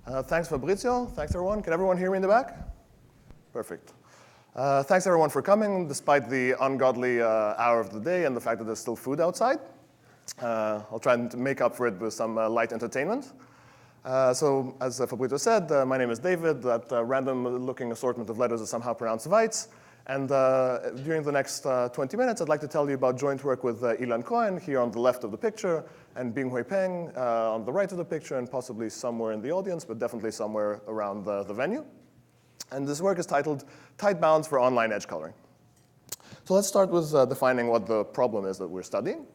Thanks, Fabrizio. Thanks, everyone. Can everyone hear me in the back? Perfect. Thanks, everyone, for coming, despite the ungodly hour of the day and the fact that there's still food outside. I'll try and make up for it with some light entertainment. So, as Fabrizio said, my name is David. That random-looking assortment of letters is somehow pronounced Wajc. And during the next 20 minutes, I'd like to tell you about joint work with Ilan Cohen here on the left of the picture, and Binghui Peng on the right of the picture, and possibly somewhere in the audience, but definitely somewhere around the venue. And this work is titled Tight Bounds for Online Edge Coloring. So let's start with defining what the problem is that we're studying.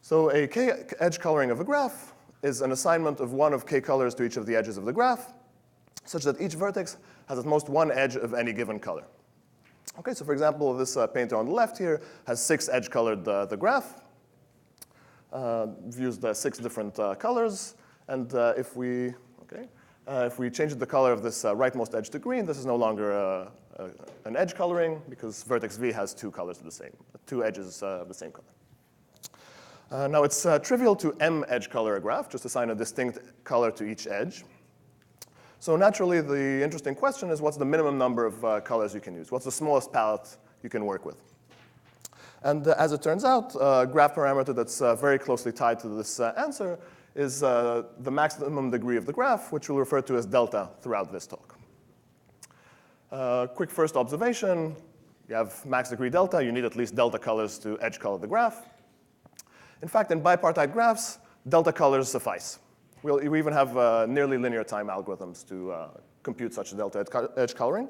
So a k-edge coloring of a graph is an assignment of one of k colors to each of the edges of the graph, such that each vertex has at most one edge of any given color. Okay, so for example, this painter on the left here has 6 edge-colored the graph. We've used 6 different colors, and if we change the color of this rightmost edge to green, this is no longer an edge coloring because vertex V has 2 colors of the same, 2 edges of the same color. Now it's trivial to M edge color a graph, just assign a distinct color to each edge. So naturally, the interesting question is what's the minimum number of colors you can use? What's the smallest palette you can work with? And as it turns out, a graph parameter that's very closely tied to this answer is the maximum degree of the graph, which we'll refer to as delta throughout this talk. Quick first observation, you have max degree delta, you need at least delta colors to edge color the graph. In fact, in bipartite graphs, delta colors suffice. We even have nearly linear time algorithms to compute such a delta edge coloring.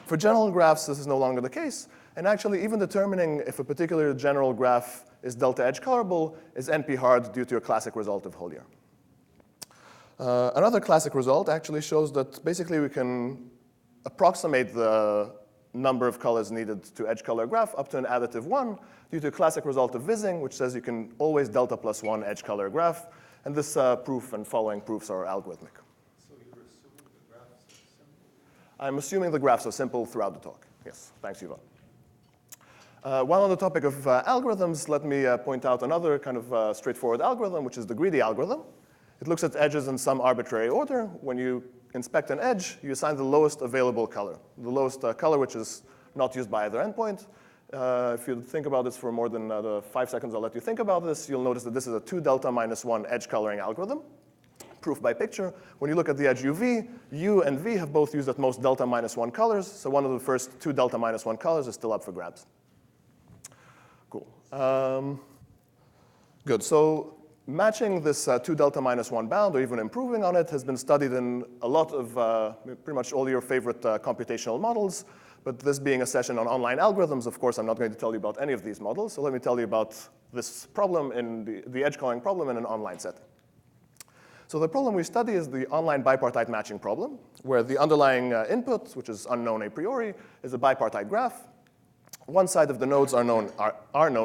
For general graphs, this is no longer the case. And actually, even determining if a particular general graph is delta edge colorable is NP hard due to a classic result of Hollier. Another classic result actually shows that basically we can approximate the number of colors needed to edge color a graph up to an additive 1 due to a classic result of Vissing, which says you can always delta plus 1 edge color a graph. And this proof and following proofs are algorithmic. So you're assuming the graphs are simple? I'm assuming the graphs are simple throughout the talk. Yes, thanks, Ilan. While on the topic of algorithms, let me point out another kind of straightforward algorithm, which is the greedy algorithm. It looks at edges in some arbitrary order. When you inspect an edge, you assign the lowest available color, the lowest color which is not used by either endpoint. If you think about this for more than 5 seconds, I'll let you think about this. You'll notice that this is a 2 delta minus 1 edge coloring algorithm. Proof by picture. When you look at the edge UV, U and V have both used at most delta minus 1 colors. So one of the first 2 delta minus 1 colors is still up for grabs. Cool. Good. So matching this 2 delta minus 1 bound, or even improving on it, has been studied in a lot of pretty much all your favorite computational models. But this being a session on online algorithms, of course, I'm not going to tell you about any of these models. So let me tell you about this problem in the edge coloring problem in an online setting. So the problem we study is the online bipartite matching problem, where the underlying input, which is unknown a priori, is a bipartite graph. One side of the nodes are known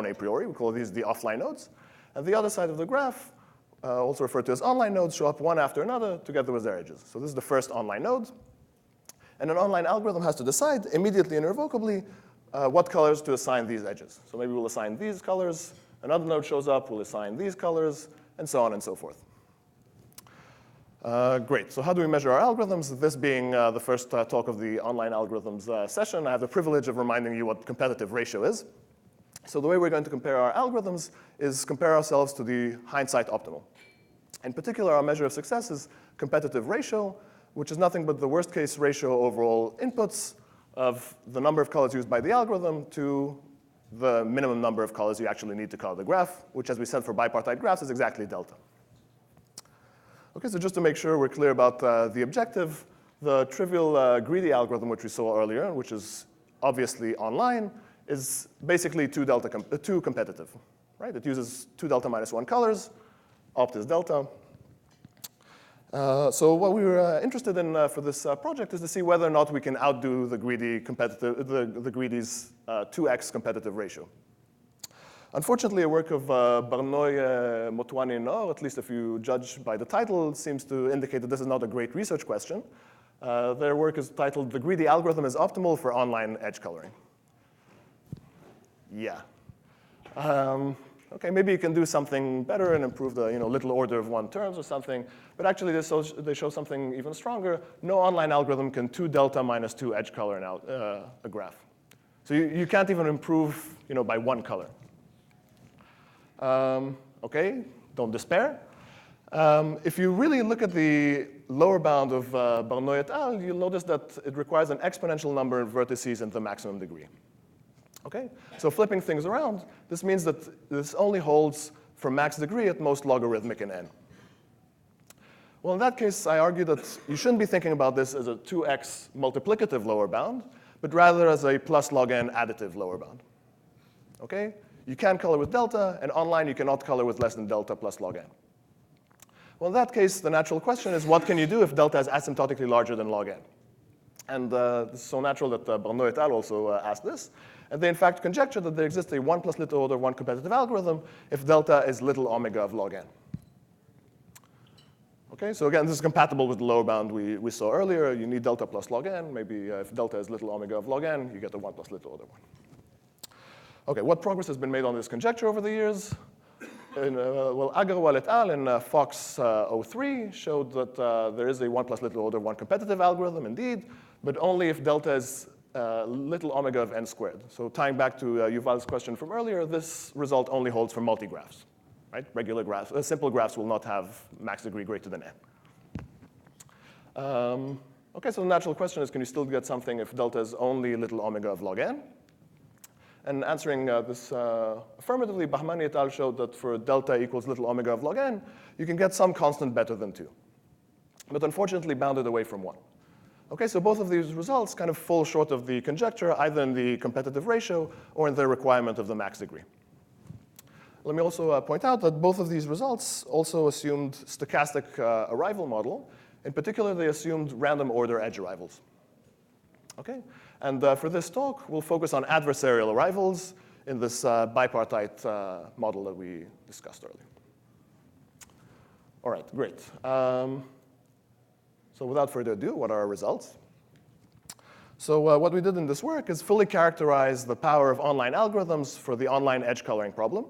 a priori. We call these the offline nodes. And the other side of the graph, also referred to as online nodes, show up one after another together with their edges. So this is the first online node. And an online algorithm has to decide immediately and irrevocably what colors to assign these edges. So maybe we'll assign these colors. Another node shows up, we'll assign these colors, and so on and so forth. Great. So how do we measure our algorithms? This being the first talk of the online algorithms session, I have the privilege of reminding you what competitive ratio is. So the way we're going to compare our algorithms is compare ourselves to the hindsight optimal. In particular, our measure of success is competitive ratio, which is nothing but the worst case ratio over all inputs of the number of colors used by the algorithm to the minimum number of colors you actually need to color the graph, which, as we said for bipartite graphs, is exactly delta. Okay, so just to make sure we're clear about the objective, the trivial greedy algorithm, which we saw earlier, which is obviously online, is basically too competitive, right? It uses 2 delta minus 1 colors, opt is delta. So what we were interested in for this project is to see whether or not we can outdo the greedy's 2x competitive ratio. Unfortunately, a work of Barnoy, Motwani, and Or, at least if you judge by the title, seems to indicate that this is not a great research question. Their work is titled "The Greedy Algorithm is Optimal for Online Edge Coloring." Yeah. Okay, maybe you can do something better and improve the little order of one terms or something, but actually they show something even stronger. No online algorithm can 2 delta minus 2 edge color a graph. So you can't even improve by 1 color. Okay, don't despair. If you really look at the lower bound of Barnoy et al., you'll notice that it requires an exponential number of vertices in the maximum degree. Okay, so flipping things around, this means that this only holds for max degree at most logarithmic in n. Well, in that case, I argue that you shouldn't be thinking about this as a 2x multiplicative lower bound, but rather as a plus log n additive lower bound. Okay, you can color with delta, and online you cannot color with less than delta plus log n. Well, in that case, the natural question is, what can you do if delta is asymptotically larger than log n? And this is so natural that Barnoy et al. Also asked this. And they, in fact, conjecture that there exists a 1 plus little order 1 competitive algorithm if delta is little omega of log n. Okay, so again, this is compatible with the lower bound we saw earlier. You need delta plus log n. Maybe if delta is little omega of log n, you get the 1 plus little order 1. Okay, what progress has been made on this conjecture over the years? Well, Agarwal et al. In Fox 03 showed that there is a 1 plus little order 1 competitive algorithm, indeed, but only if delta is little omega of n squared. So tying back to Yuval's question from earlier, this result only holds for multigraphs, right? Regular graphs, simple graphs will not have max degree greater than n. Okay, so the natural question is, can you still get something if delta is only little omega of log n? And answering this affirmatively, Bahmani et al. Showed that for delta equals little omega of log n, you can get some constant better than 2, but unfortunately bounded away from 1. Okay, so both of these results kind of fall short of the conjecture, either in the competitive ratio or in the requirement of the max degree. Let me also point out that both of these results also assumed stochastic arrival model. In particular, they assumed random order edge arrivals. Okay, and for this talk, we'll focus on adversarial arrivals in this bipartite model that we discussed earlier. All right, great. So without further ado, what are our results? So what we did in this work is fully characterize the power of online algorithms for the online edge coloring problem.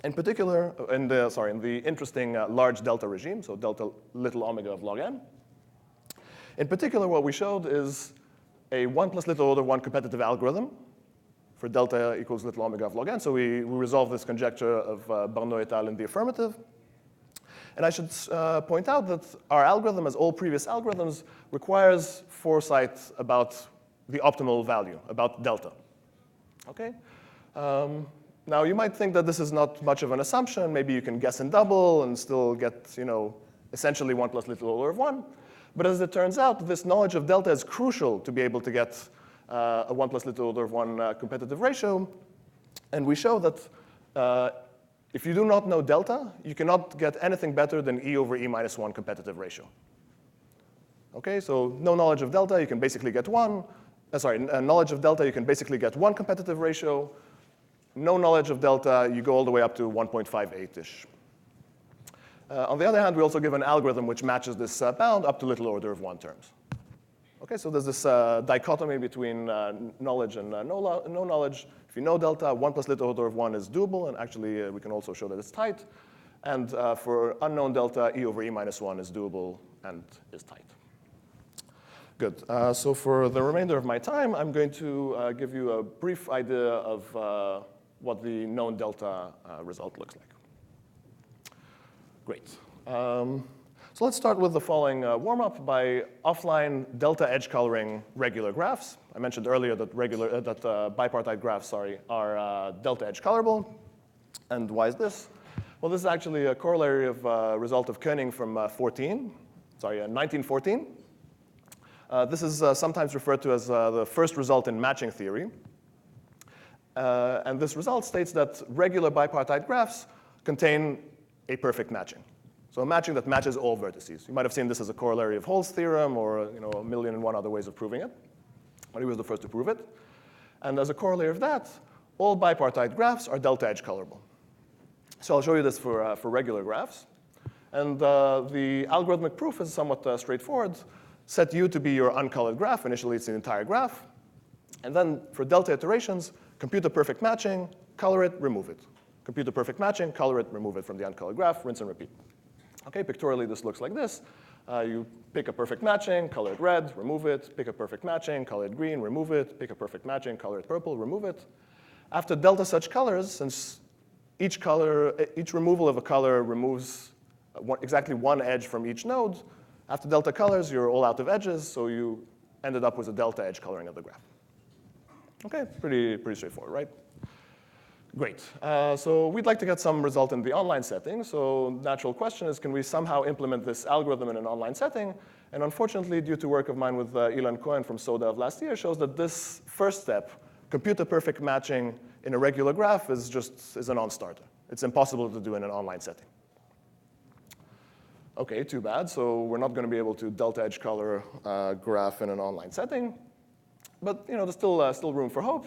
In particular, in the interesting large delta regime, so delta little omega of log n. In particular, what we showed is a 1 plus little order 1 competitive algorithm for delta equals little omega of log n. So we resolved this conjecture of Barnoy et al. In the affirmative. And I should point out that our algorithm, as all previous algorithms, requires foresight about the optimal value, about delta. Okay? Now, you might think that this is not much of an assumption. Maybe you can guess and double and still get essentially 1 plus little order of 1. But as it turns out, this knowledge of delta is crucial to be able to get a 1 plus little order of 1 competitive ratio. And we show that if you do not know delta, you cannot get anything better than E over E minus 1 competitive ratio. Okay, so no knowledge of delta, you can basically get 1. Knowledge of delta, you can basically get 1 competitive ratio. No knowledge of delta, you go all the way up to 1.58-ish. On the other hand, we also give an algorithm which matches this bound up to little order of 1 terms. Okay, so there's this dichotomy between knowledge and no knowledge. If you know delta, 1 plus little order of 1 is doable, and actually we can also show that it's tight. And for unknown delta, E over E minus 1 is doable and is tight. Good. So for the remainder of my time, I'm going to give you a brief idea of what the known delta result looks like. Great. So let's start with the following warm-up by offline delta edge coloring regular graphs. I mentioned earlier that bipartite graphs are delta edge colorable. And why is this? Well, this is actually a corollary of result of Koenig from 1914. This is sometimes referred to as the first result in matching theory. And this result states that regular bipartite graphs contain a perfect matching. So a matching that matches all vertices. You might have seen this as a corollary of Hall's theorem or a 1,000,001 other ways of proving it. But he was the first to prove it. And as a corollary of that, all bipartite graphs are delta edge colorable. So I'll show you this for regular graphs. And the algorithmic proof is somewhat straightforward. Set U to be your uncolored graph. Initially, it's the entire graph. And then for delta iterations, compute a perfect matching, color it, remove it. compute the perfect matching, color it, remove it from the uncolored graph, rinse and repeat. Okay, pictorially this looks like this. You pick a perfect matching, color it red, remove it, pick a perfect matching, color it green, remove it, pick a perfect matching, color it purple, remove it. After delta such colors, since each removal of a color removes exactly one edge from each node, after delta colors, you're all out of edges, so you ended up with a delta edge coloring of the graph. Okay, pretty straightforward, right? Great. So we'd like to get some result in the online setting. So natural question is, can we somehow implement this algorithm in an online setting? And unfortunately, due to work of mine with Ilan Cohen from SODA of last year, shows that this first step, compute the perfect matching in a regular graph, is a non-starter. It's impossible to do in an online setting. Okay, too bad. So we're not going to be able to delta edge color graph in an online setting. But there's still room for hope.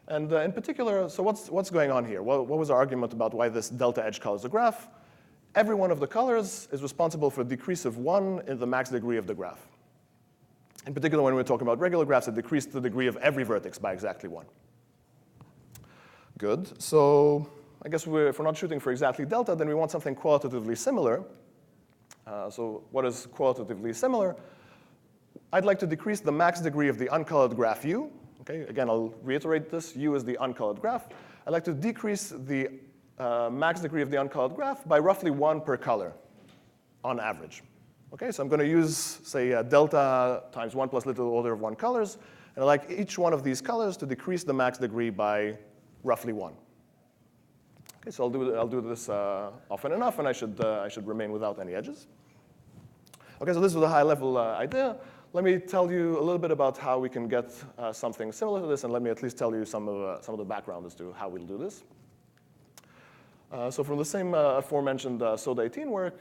And in particular, so what's going on here? What was our argument about why this delta edge colors a graph? Every one of the colors is responsible for a decrease of 1 in the max degree of the graph. In particular, when we're talking about regular graphs, it decreased the degree of every vertex by exactly 1. Good. So I guess if we're not shooting for exactly delta, then we want something qualitatively similar. So what is qualitatively similar? I'd like to decrease the max degree of the uncolored graph U. Okay, again, I'll reiterate this. U is the uncolored graph. I'd like to decrease the max degree of the uncolored graph by roughly 1 per color on average. Okay, so I'm going to use, say, delta times 1 plus little order of 1 colors. And I'd like each one of these colors to decrease the max degree by roughly 1. Okay, so I'll do this often enough, and I should remain without any edges. Okay, so this was a high-level idea. Let me tell you a little bit about how we can get something similar to this, and let me at least tell you some of the background as to how we'll do this. So from the same aforementioned SODA 18 work,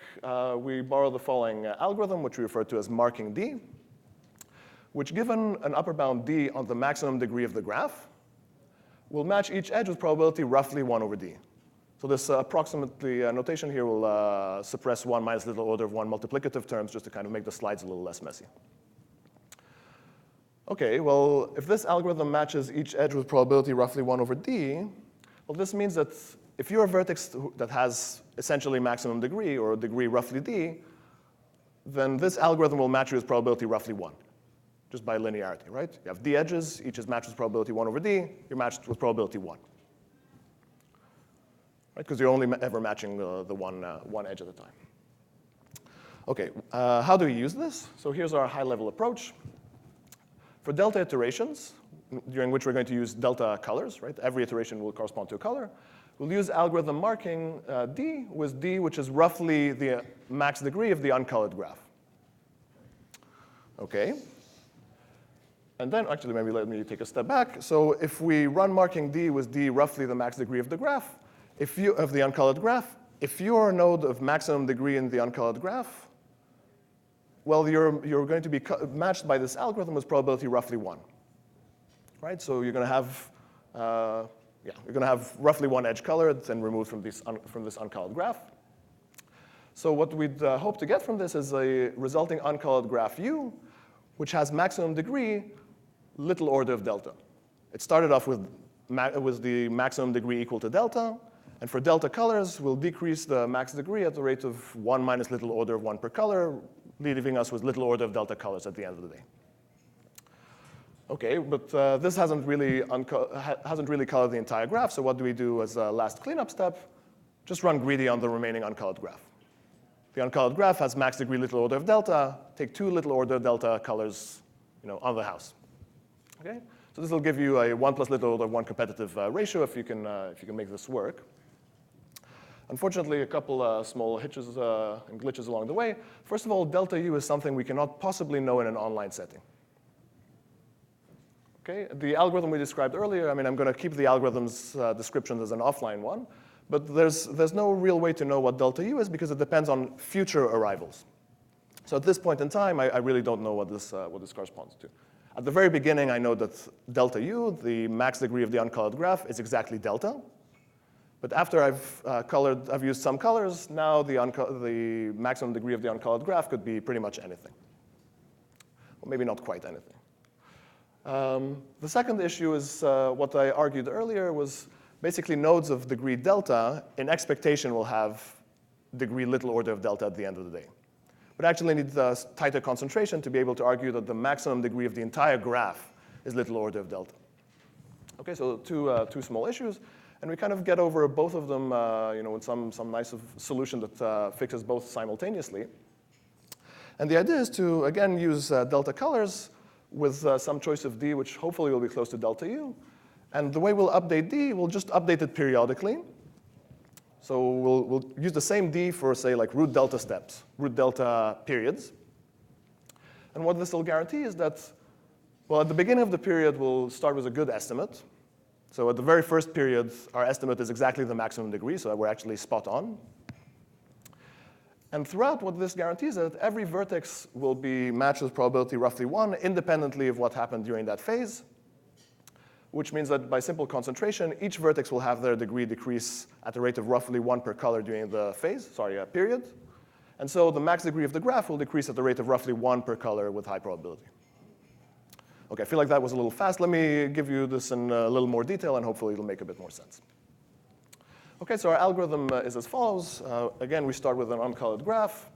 we borrow the following algorithm, which we refer to as marking D, which given an upper bound D on the maximum degree of the graph, will match each edge with probability roughly 1 over D. So this approximately notation here will suppress 1 minus little order of 1 multiplicative terms just to kind of make the slides a little less messy. Okay, well, if this algorithm matches each edge with probability roughly 1 over D, well, this means that if you're a vertex that has essentially maximum degree, or a degree roughly D, then this algorithm will match you with probability roughly 1, just by linearity, right? You have D edges, each is matched with probability 1 over D, you're matched with probability 1. Right, because you're only ever matching the one edge at a time. Okay, how do we use this? So here's our high-level approach. For delta iterations, during which we're going to use delta colors, right? Every iteration will correspond to a color. We'll use algorithm marking D with D, which is roughly the max degree of the uncolored graph. Okay. And then, actually, maybe let me take a step back. So if we run marking D with D roughly the max degree of the graph, of the uncolored graph, if you're a node of maximum degree in the uncolored graph, well, you're going to be matched by this algorithm with probability roughly 1, right? So you're going to have roughly 1 edge colored and removed from this uncolored graph. So what we'd hope to get from this is a resulting uncolored graph U, which has maximum degree, little order of delta. It started off with the maximum degree equal to delta. And for delta colors, we'll decrease the max degree at the rate of 1 minus little order of 1 per color, leaving us with little order of delta colors at the end of the day. Okay, but this hasn't really colored the entire graph, so what do we do as a last cleanup step? Just run greedy on the remaining uncolored graph. The uncolored graph has max degree little order of delta. Take 2 little order delta colors on the house. Okay? So this will give you a 1 plus little order of 1 competitive ratio if you can make this work. Unfortunately, a couple small hitches and glitches along the way. First of all, delta U is something we cannot possibly know in an online setting. Okay? The algorithm we described earlier, I'm going to keep the algorithm's description as an offline one, but there's no real way to know what delta U is because it depends on future arrivals. So at this point in time, I really don't know what this corresponds to. At the very beginning, I know that delta U, the max degree of the uncolored graph, is exactly delta. But after I've used some colors, now the maximum degree of the uncolored graph could be pretty much anything. Well, maybe not quite anything. The second issue is what I argued earlier was basically nodes of degree delta in expectation will have degree little order of delta at the end of the day. But actually need the tighter concentration to be able to argue that the maximum degree of the entire graph is little order of delta. Okay, so two small issues, and we kind of get over both of them with some nice solution that fixes both simultaneously. And the idea is to, again, use delta colors with some choice of D, which hopefully will be close to delta U. And the way we'll update D, we'll just update it periodically. So we'll use the same D for, say, like root delta steps, root delta periods. And what this will guarantee is that, well, at the beginning of the period, we'll start with a good estimate. So at the very first period, our estimate is exactly the maximum degree, so that we're actually spot on. And throughout, what this guarantees is that every vertex will be matched with probability roughly 1, independently of what happened during that phase, which means that by simple concentration, each vertex will have their degree decrease at a rate of roughly 1 per color during the period. And so the max degree of the graph will decrease at the rate of roughly 1 per color with high probability. Okay, I feel like that was a little fast. Let me give you this in a little more detail, and hopefully it'll make a bit more sense. Okay, so our algorithm is as follows. Again, we start with an uncolored graph.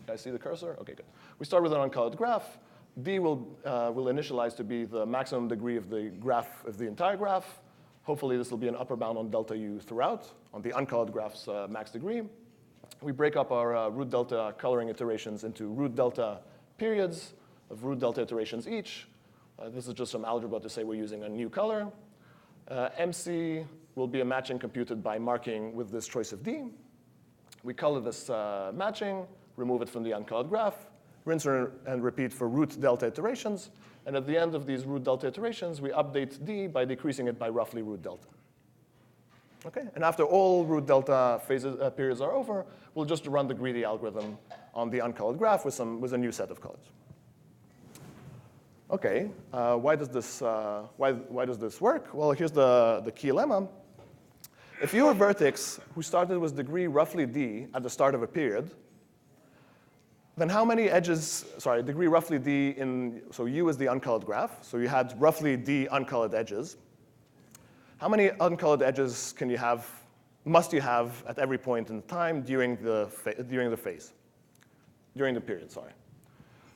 Can I see the cursor? Okay, good. We start with an uncolored graph. D will initialize to be the maximum degree of the graph of the entire graph. Hopefully, this will be an upper bound on delta U throughout, on the uncolored graph's max degree. We break up our root delta coloring iterations into root delta periods of root delta iterations each. This is just some algebra to say we're using a new color. MC will be a matching computed by marking with this choice of D. We color this matching, remove it from the uncolored graph, rinse and repeat for root delta iterations. And at the end of these root delta iterations, we update D by decreasing it by roughly root delta. Okay, and after all root delta periods are over, we'll just run the greedy algorithm on the uncolored graph with a new set of colors. Okay, why does this work? Well, here's the key lemma. If you're a vertex who started with degree roughly D at the start of a period, then how many edges, degree roughly D so U is the uncolored graph, so you had roughly D uncolored edges. How many uncolored edges must you have at every point in time during the period, sorry.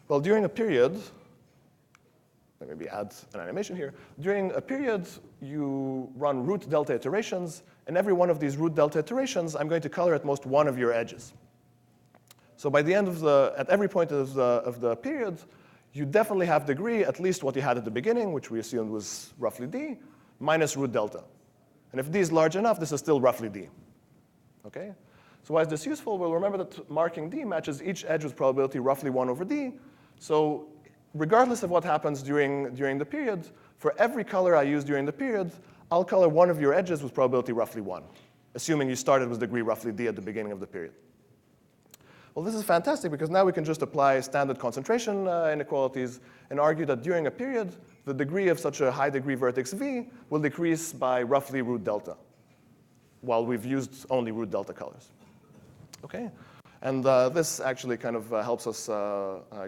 Well, during a period, let me maybe add an animation here. During a period, you run root delta iterations, and every one of these root delta iterations, I'm going to color at most one of your edges. So by the end at every point of the period, you definitely have degree at least what you had at the beginning, which we assumed was roughly D, minus root delta. And if D is large enough, this is still roughly D. Okay? So why is this useful? Well, remember that marking D matches each edge with probability roughly 1 over D. So regardless of what happens during the period, for every color I use during the period, I'll color one of your edges with probability roughly 1, assuming you started with degree roughly D at the beginning of the period. Well, this is fantastic because now we can just apply standard concentration inequalities and argue that during a period, the degree of such a high degree vertex V will decrease by roughly root delta, while we've used only root delta colors. Okay? And this actually kind of helps us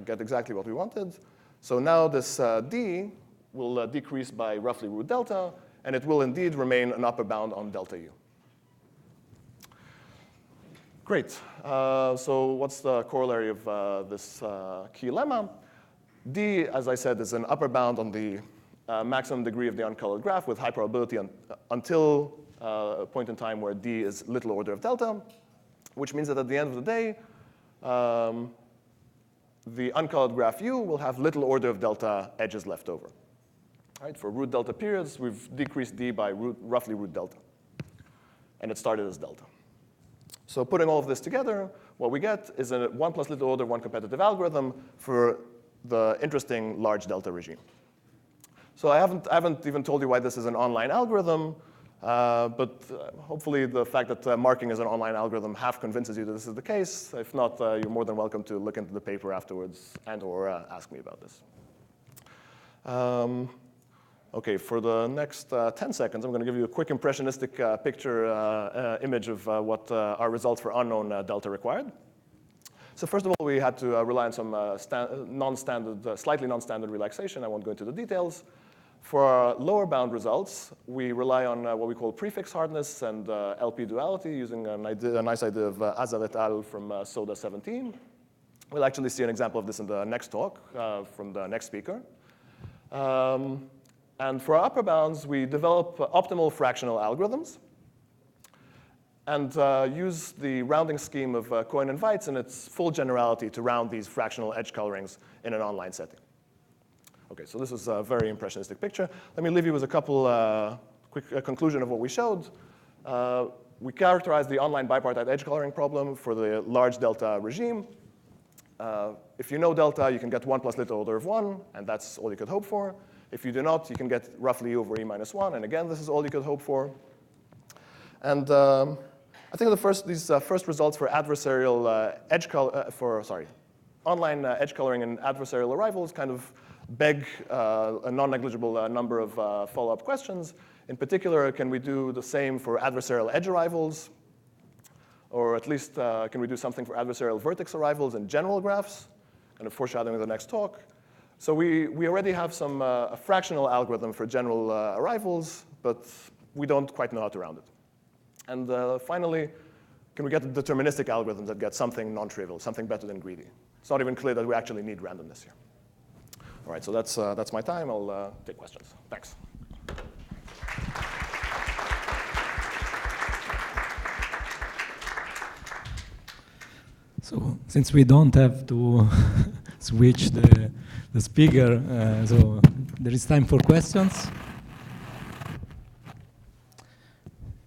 get exactly what we wanted. So now this D will decrease by roughly root delta, and it will indeed remain an upper bound on delta U. Great. So what's the corollary of this key lemma? D, as I said, is an upper bound on the maximum degree of the uncolored graph with high probability until a point in time where D is little order of delta, which means that at the end of the day, the uncolored graph U will have little order of delta edges left over. All right, for root delta periods, we've decreased D by roughly root delta. And it started as delta. So putting all of this together, what we get is a 1 plus little order 1 competitive algorithm for the interesting large delta regime. So I haven't even told you why this is an online algorithm, but hopefully the fact that marking is an online algorithm half convinces you that this is the case. If not, you're more than welcome to look into the paper afterwards and/or ask me about this. Okay, for the next 10 seconds, I'm going to give you a quick impressionistic picture image of what our results for unknown delta required. So first of all, we had to rely on some slightly non-standard relaxation. I won't go into the details. For our lower bound results, we rely on what we call prefix hardness and LP duality using a nice idea of Azar et al. From Soda 17. We'll actually see an example of this in the next talk from the next speaker. And for our upper bounds, we develop optimal fractional algorithms and use the rounding scheme of Cohen and Wajc in its full generality to round these fractional edge colorings in an online setting. Okay, so this is a very impressionistic picture. Let me leave you with a couple quick conclusion of what we showed. We characterized the online bipartite edge coloring problem for the large delta regime. If you know delta, you can get 1 plus little order of 1, and that's all you could hope for. If you do not, you can get roughly E over E minus 1, and again, this is all you could hope for. And I think these first results for adversarial online edge coloring and adversarial arrivals kind of beg a non-negligible number of follow-up questions. In particular, can we do the same for adversarial edge arrivals? Or at least, can we do something for adversarial vertex arrivals in general graphs? Kind of foreshadowing the next talk. So we already have some a fractional algorithm for general arrivals, but we don't quite know how to round it. And finally, can we get a deterministic algorithm that gets something non-trivial, something better than greedy? It's not even clear that we actually need randomness here. All right, so that's my time. I'll take questions. Thanks. So since we don't have to switch the speaker, so there is time for questions.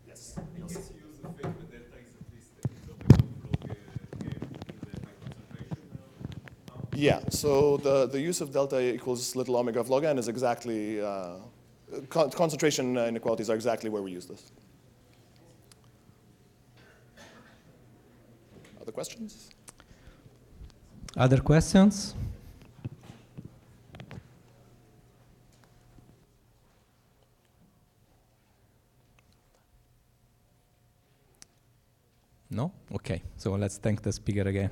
Yes. I guess you use the fact that delta is at least a philosophical log in the high concentration. Yeah, so the use of delta equals little omega of log n is exactly, concentration inequalities are exactly where we use this. Other questions? Other questions? No? Okay, so let's thank the speaker again.